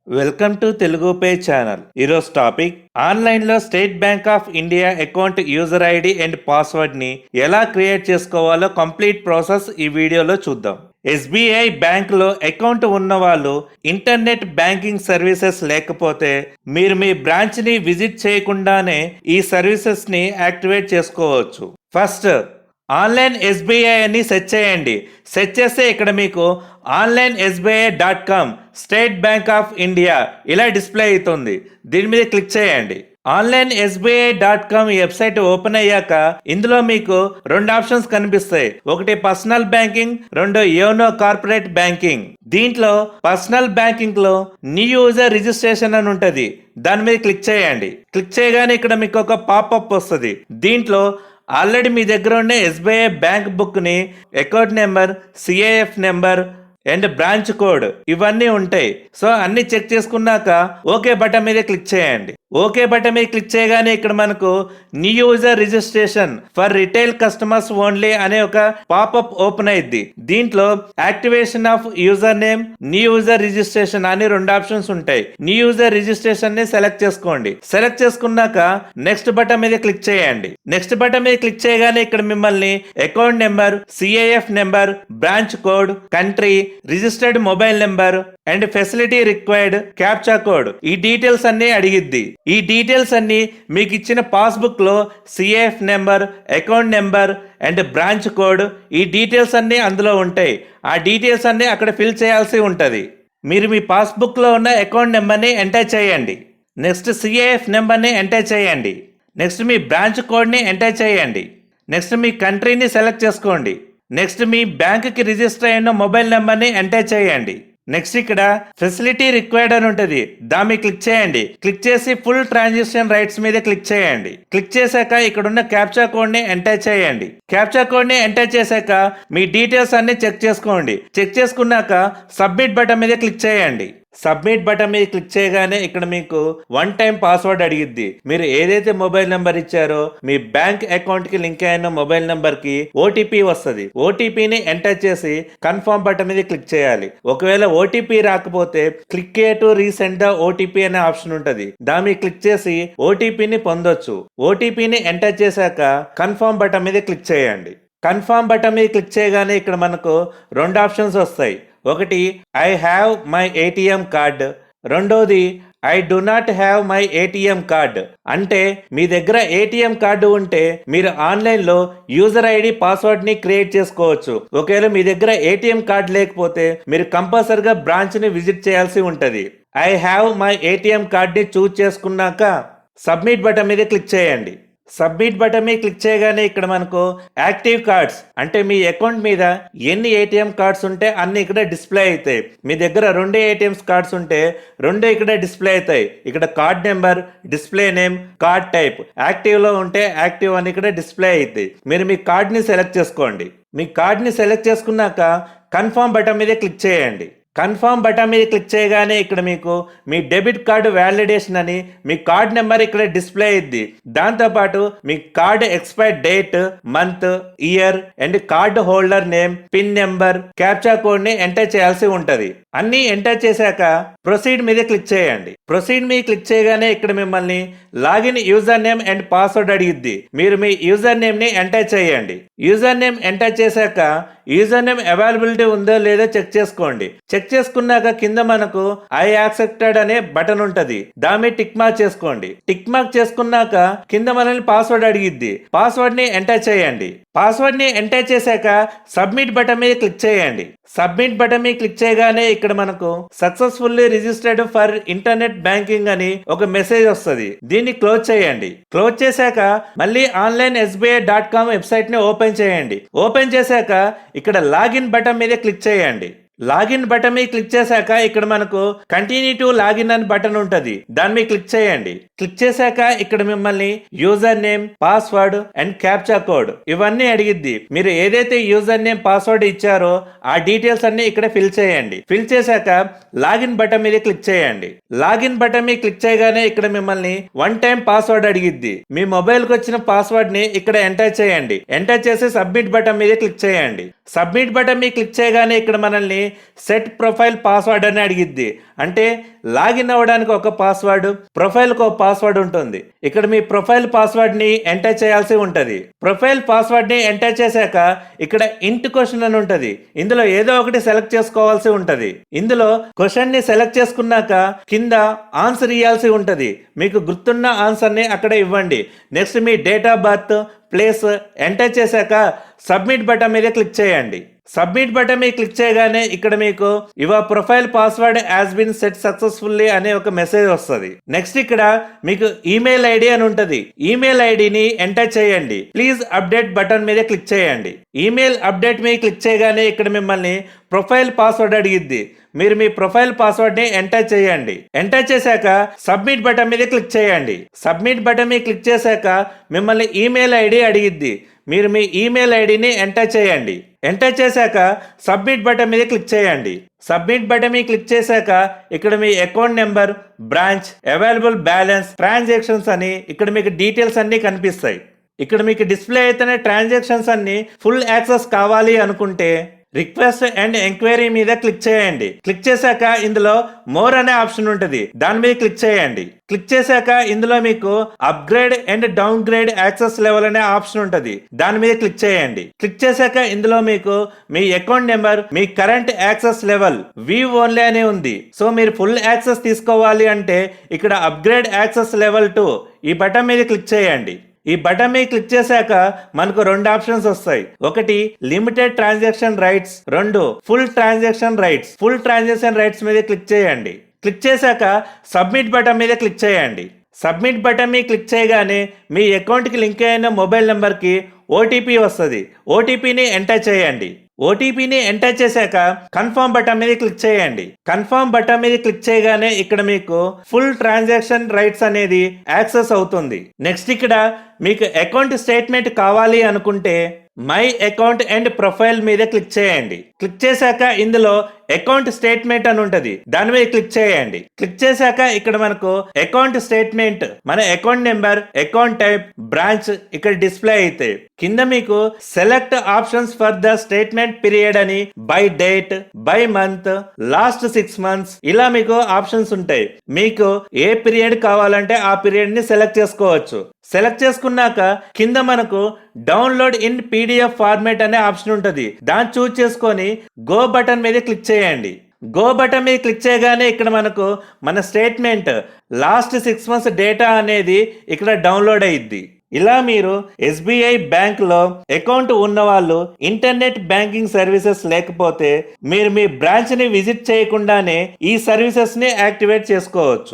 Welcome to Telugu pay channel. ఈరోజు topic ఆన్లైన్లో State Bank of India account user ID and పాస్వర్డ్ని ఎలా create చేసుకోవాలో కంప్లీట్ ప్రాసెస్ ఈ వీడియోలో చూద్దాం. ఎస్బీఐ బ్యాంకులో అకౌంట్ ఉన్న వాళ్ళు ఇంటర్నెట్ బ్యాంకింగ్ సర్వీసెస్ లేకపోతే మీరు మీ బ్రాంచ్ని విజిట్ చేయకుండానే ఈ సర్వీసెస్ని యాక్టివేట్ చేసుకోవచ్చు. ఫస్ట్ ఆన్లైన్ ఎస్బీఐ అని సెర్చ్ చేయండి. సెర్చ్ చేస్తే ఇక్కడ మీకు onlineSBI.com state Bank of India ఇలా డిస్ప్లే అవుతుంది. దీని మీద క్లిక్ చేయండి. onlineSBI.com ఈ వెబ్సైట్ ఓపెన్ అయ్యాక ఇందులో మీకు రెండు ఆప్షన్స్ కనిపిస్తాయి. ఒకటి పర్సనల్ బ్యాంకింగ్, రెండు యోనో కార్పొరేట్ బ్యాంకింగ్. దీంట్లో పర్సనల్ బ్యాంకింగ్ లో న్యూ యూజర్ రిజిస్ట్రేషన్ అని ఉంటది. దాని మీద క్లిక్ చేయండి. క్లిక్ చేయగానే ఇక్కడ మీకు ఒక పాపప్ వస్తుంది. దీంట్లో ఆల్రెడీ మీ దగ్గర ఉండే ఎస్బీఐ బ్యాంక్ బుక్ ని account number, CIF number and branch code ఇవన్నీ ఉంటాయి. సో అన్ని చెక్ చేసుకున్నాక ఓకే బటన్ మీద క్లిక్ చేయండి. ఓకే బటన్ మీద క్లిక్ చేయగానే ఇక్కడ మనకు new user registration for retail customers only అనే ఒక పాపప్ ఓపెన్ అయింది. దీంట్లో activation of user name, new user registration అని రెండు ఆప్షన్స్ ఉంటాయి. న్యూ యూజర్ రిజిస్ట్రేషన్ ని సెలెక్ట్ చేసుకోండి. సెలెక్ట్ చేసుకున్నాక నెక్స్ట్ బటన్ మీద క్లిక్ చేయండి. నెక్స్ట్ బటన్ మీద క్లిక్ చేయగానే ఇక్కడ మిమ్మల్ని account number, CIF number, branch code, country, registered mobile number and facility required captcha code ఈ డీటెయిల్స్ అన్ని అడిగిద్ది. ఈ డీటెయిల్స్ అన్ని మీకు ఇచ్చిన పాస్బుక్ లో CIF number, account number and branch code ఈ డీటెయిల్స్ అన్ని అందులో ఉంటాయి. ఆ డీటెయిల్స్ అన్ని అక్కడ ఫిల్ చేయాల్సి ఉంటుంది. మీరు మీ పాస్బుక్ లో ఉన్న అకౌంట్ నెంబర్ని ఎంటర్ చేయండి. నెక్స్ట్ సిఐఎఫ్ నెంబర్ని ఎంటర్ చేయండి. నెక్స్ట్ మీ బ్రాంచ్ కోడ్ని ఎంటర్ చేయండి. నెక్స్ట్ మీ కంట్రీని సెలెక్ట్ చేసుకోండి. నెక్స్ట్ మీ బ్యాంక్కి రిజిస్టర్ అయిన మొబైల్ నెంబర్ని ఎంటర్ చేయండి. నెక్స్ట్ ఇక్కడ ఫెసిలిటీ రిక్వైర్డ్ అని ఉంటుంది. దాన్ని క్లిక్ చేయండి. క్లిక్ చేసి ఫుల్ ట్రాన్సాక్షన్ రైట్స్ మీద క్లిక్ చేయండి. క్లిక్ చేశాక ఇక్కడ ఉన్న క్యాప్చా కోడ్ ని ఎంటర్ చేయండి. క్యాప్చా కోడ్ ని ఎంటర్ చేశాక మీ డీటెయిల్స్ అన్ని చెక్ చేసుకోండి. చెక్ చేసుకున్నాక సబ్మిట్ బటన్ మీద క్లిక్ చేయండి. సబ్మిట్ బటన్ మీద క్లిక్ చేయగానే ఇక్కడ మీకు వన్ టైం పాస్వర్డ్ అడిగిద్ది. మీరు ఏదైతే మొబైల్ నెంబర్ ఇచ్చారో మీ బ్యాంక్ అకౌంట్ కి లింక్ అయిన మొబైల్ నెంబర్ కి ఓటీపీ వస్తుంది. ఓటీపీని ఎంటర్ చేసి కన్ఫర్మ్ బటన్ మీద క్లిక్ చేయాలి. ఒకవేళ ఓటీపీ రాకపోతే click to resend the OTP అనే ఆప్షన్ ఉంటుంది. దాని మీద క్లిక్ చేసి ఓటీపీని పొందొచ్చు. ఓటీపీని ఎంటర్ చేశాక కన్ఫర్మ్ బటన్ మీద క్లిక్ చేయండి. కన్ఫర్మ్ బటన్ మీద క్లిక్ చేయగానే ఇక్కడ మనకు రెండు ఆప్షన్స్ వస్తాయి. ఒకటి I have my ATM card, రెండోది I do not have my ATM card. అంటే మీ దగ్గర ఏటీఎం కార్డు ఉంటే మీరు ఆన్లైన్లో యూజర్ ఐడి పాస్వర్డ్ ని క్రియేట్ చేసుకోవచ్చు. ఒకవేళ మీ దగ్గర ఏటీఎం కార్డ్ లేకపోతే మీరు కంపల్సరిగా బ్రాంచ్ ని విజిట్ చేయాల్సి ఉంటది. I have my ATM card ని చూజ్ చేసుకున్నాక సబ్మిట్ బటన్ మీద క్లిక్ చేయండి. సబ్మిట్ బటన్ మీద క్లిక్ చేయగానే ఇక్కడ మనకు యాక్టివ్ కార్డ్స్ అంటే మీ అకౌంట్ మీద ఎన్ని ఏటీఎం కార్డ్స్ ఉంటే అన్ని ఇక్కడ డిస్ప్లే అవుతాయి. మీ దగ్గర రెండు ఏటీఎం కార్డ్స్ ఉంటే రెండు ఇక్కడ డిస్ప్లే అవుతాయి. ఇక్కడ card number, display name, card type active లో ఉంటే యాక్టివ్ అని ఇక్కడ డిస్ప్లే అవుతాయి. మీరు మీ కార్డ్ ని సెలెక్ట్ చేసుకోండి. మీ కార్డ్ ని సెలెక్ట్ చేసుకున్నాక కన్ఫర్మ్ బటన్ మీద క్లిక్ చేయండి. కన్ఫర్మ్ బటన్ మీద క్లిక్ చేయగానే ఇక్కడ మీకు మీ డెబిట్ కార్డు వ్యాలిడేషన్ అని మీ కార్డ్ నెంబర్ ఇక్కడ డిస్ప్లే అయ్యిద్ది. దాంతోపాటు మీ card expire date, month, year and card holder name, PIN number, captcha code ని ఎంటర్ చేయాల్సి ఉంటది. అన్ని ఎంటర్ చేశాక ప్రొసీడ్ మీద క్లిక్ చేయండి. ప్రొసీడ్ మీద క్లిక్ చేయగానే ఇక్కడ మిమ్మల్ని login user name and password అడిగిద్ది. మీరు మీ యూజర్ నేమ్ ని ఎంటర్ చేయండి. యూజర్ నేమ్ ఎంటర్ చేశాక యూజర్ నేమ్ అవైలబిలిటీ ఉందో లేదో చెక్ చేసుకోండి. చెక్ చేసుకున్నాక కింద మనకు ఐ యాక్సెప్టెడ్ అనే బటన్ ఉంటది. దాని టిక్ మార్క్ చేసుకోండి. టిక్ మార్క్ చేసుకున్నాక కింద మనల్ని పాస్వర్డ్ అడిగిద్ది. పాస్వర్డ్ ని ఎంటర్ చేయండి. పాస్వర్డ్ ని ఎంటర్ చేశాక సబ్మిట్ బటన్ మీద క్లిక్ చేయండి. సబ్మిట్ బటన్ మీద క్లిక్ చేయగానే ఇక్కడ మనకు successfully registered for internet banking అని ఒక మెసేజ్ వస్తుంది. దీన్ని క్లోజ్ చేయండి. క్లోజ్ చేశాక మళ్ళీ onlineSBI.com వెబ్సైట్ ని ఓపెన్ చేయండి. ఓపెన్ చేశాక ఇక్కడ లాగిన్ బటన్ మీద క్లిక్ చేయండి. లాగిన్ బటన్ మీద క్లిక్ చేశాక ఇక్కడ మనకు కంటిన్యూ టు లాగిన్ అని బటన్ ఉంటది. దాని మీద క్లిక్ చేయండి. క్లిక్ చేశాక ఇక్కడ మిమ్మల్ని user name, password and captcha code ఇవన్నీ అడిగిద్ది. మీరు ఏదైతే యూజర్ నేమ్, పాస్వర్డ్ ఇచ్చారో ఆ డీటెయిల్స్ అన్ని ఇక్కడ ఫిల్ చేయండి. ఫిల్ చేశాక లాగిన్ బటన్ మీద క్లిక్ చేయండి. లాగిన్ బటన్ మీద క్లిక్ చేయగానే ఇక్కడ మిమ్మల్ని వన్ టైం పాస్వర్డ్ అడిగిద్ది. మీ మొబైల్ కి వచ్చిన పాస్వర్డ్ ని ఇక్కడ ఎంటర్ చేయండి. ఎంటర్ చేసి సబ్మిట్ బటన్ మీద క్లిక్ చేయండి. సబ్మిట్ బటన్ మీద క్లిక్ చేయగానే ఇక్కడ మనల్ని సెట్ ప్రొఫైల్ పాస్వర్డ్ అని అడిగిద్ది. అంటే లాగిన్ అవ్వడానికి ఒక పాస్వర్డ్, ప్రొఫైల్కి ఒక పాస్వర్డ్ ఉంటుంది. ఇక్కడ మీ ప్రొఫైల్ పాస్వర్డ్ని ఎంటర్ చేయాల్సి ఉంటుంది. ప్రొఫైల్ పాస్వర్డ్ని ఎంటర్ చేశాక ఇక్కడ ఇంట్ క్వశ్చన్ అని ఉంటుంది. ఇందులో ఏదో ఒకటి సెలెక్ట్ చేసుకోవాల్సి ఉంటుంది. ఇందులో క్వశ్చన్ని సెలెక్ట్ చేసుకున్నాక కింద ఆన్సర్ ఇవ్వాల్సి ఉంటుంది. మీకు గుర్తున్న ఆన్సర్ని అక్కడ ఇవ్వండి. నెక్స్ట్ మీ date of birth, place enter చేశాక సబ్మిట్ బటన్ మీద క్లిక్ చేయండి. సబ్మిట్ బటన్ మీద క్లిక్ చేయగానే ఇక్కడ మీకు your profile password has been set successfully అనే ఒక మెసేజ్ వస్తుంది. నెక్స్ట్ ఇక్కడ మీకు ఈమెయిల్ ఐడి అని ఉంటుంది. ఈమెయిల్ ఐడిని ఎంటర్ చేయండి. ప్లీజ్ అప్డేట్ బటన్ మీద క్లిక్ చేయండి. ఈమెయిల్ అప్డేట్ మీద క్లిక్ చేయగానే ఇక్కడ మిమ్మల్ని ప్రొఫైల్ పాస్వర్డ్ అడిగిద్ది. మీరు మీ ప్రొఫైల్ పాస్వర్డ్ని ఎంటర్ చేయండి. ఎంటర్ చేశాక సబ్మిట్ బటన్ మీద క్లిక్ చేయండి. సబ్మిట్ బటన్ మీద క్లిక్ చేశాక మిమ్మల్ని ఈమెయిల్ ఐడి అడిగిద్ది. మీరు మీ ఈమెయిల్ ఐడిని ఎంటర్ చేయండి. ఎంటర్ చేశాక సబ్మిట్ బటన్ మీద క్లిక్ చేయండి. సబ్మిట్ బటన్ మీద క్లిక్ చేశాక ఇక్కడ మీ account number, branch, available balance, transactions అని ఇక్కడ మీకు డీటెయిల్స్ అన్ని కనిపిస్తాయి. ఇక్కడ మీకు డిస్ప్లే అయితేనే ట్రాన్సాక్షన్స్ అన్ని ఫుల్ యాక్సెస్ కావాలి అనుకుంటే రిక్వెస్ట్ అండ్ ఎంక్వైరీ మీద క్లిక్ చేయండి. క్లిక్ చేశాక ఇందులో మోర్ అనే ఆప్షన్ ఉంటుంది. దాని మీద క్లిక్ చేయండి. క్లిక్ చేశాక ఇందులో మీకు upgrade and downgrade access level అనే ఆప్షన్ ఉంటుంది. దాని మీద క్లిక్ చేయండి. క్లిక్ చేశాక ఇందులో మీకు మీ అకౌంట్ నెంబర్, మీ current access level view only అనే ఉంది. సో మీరు ఫుల్ యాక్సెస్ తీసుకోవాలి అంటే ఇక్కడ అప్గ్రేడ్ యాక్సెస్ లెవెల్ 2 ఈ బటన్ మీద క్లిక్ చేయండి. ఈ బటన్ మీద క్లిక్ చేశాక మనకు 2 ఆప్షన్స్ వస్తాయి. ఒకటి limited transaction rights, 2 full transaction rights. Full transaction rights మీద క్లిక్ చేయండి. క్లిక్ చేశాక సబ్మిట్ బటన్ మీద క్లిక్ చేయండి. సబ్మిట్ బటన్ మీద క్లిక్ చేయగానే మీ అకౌంట్కి లింక్ అయిన మొబైల్ నెంబర్కి ఓటీపీ వస్తుంది. ఓటీపీని ఎంటర్ చేయండి. ఓటీపీని ఎంటర్ చేశాక కన్ఫర్మ్ బటన్ మీద క్లిక్ చేయండి. కన్ఫర్మ్ బటన్ మీద క్లిక్ చేయగానే ఇక్కడ మీకు ఫుల్ ట్రాన్సాక్షన్ రైట్స్ అనేది యాక్సెస్ అవుతుంది. నెక్స్ట్ ఇక్కడ మీకు అకౌంట్ స్టేట్మెంట్ కావాలి అనుకుంటే మై అకౌంట్ అండ్ ప్రొఫైల్ మీద క్లిక్ చేయండి. క్లిక్ చేశాక ఇందులో అకౌంట్ స్టేట్మెంట్ అని ఉంటుంది. దాని మీద క్లిక్ చేయండి. క్లిక్ చేశాక ఇక్కడ మనకు అకౌంట్ స్టేట్మెంట్, మన account number, account type, branch ఇక్కడ డిస్ప్లే అవుతాయి. కింద మీకు select options for the statement period అని by date, by month, last 6 months ఇలా మీకు ఆప్షన్స్ ఉంటాయి. మీకు ఏ పీరియడ్ కావాలంటే ఆ పీరియడ్ ని సెలెక్ట్ చేసుకోవచ్చు. సెలెక్ట్ చేసుకున్నాక కింద మనకు డౌన్లోడ్ ఇన్ పీడిఎఫ్ ఫార్మేట్ అనే ఆప్షన్ ఉంటుంది. దాన్ని చూజ్ చేసుకొని గో బటన్ మీద క్లిక్ చేయండి. గో బటన్ మీద క్లిక్ చేయగానే ఇక్కడ మనకు మన స్టేట్మెంట్ లాస్ట్ 6 months డేటా అనేది ఇక్కడ డౌన్లోడ్ అయ్యిద్ది. ఇలా మీరు ఎస్బీఐ బ్యాంక్లో అకౌంట్ ఉన్న వాళ్ళు ఇంటర్నెట్ బ్యాంకింగ్ సర్వీసెస్ లేకపోతే మీరు మీ బ్రాంచ్ని విజిట్ చేయకుండానే ఈ సర్వీసెస్ని యాక్టివేట్ చేసుకోవచ్చు.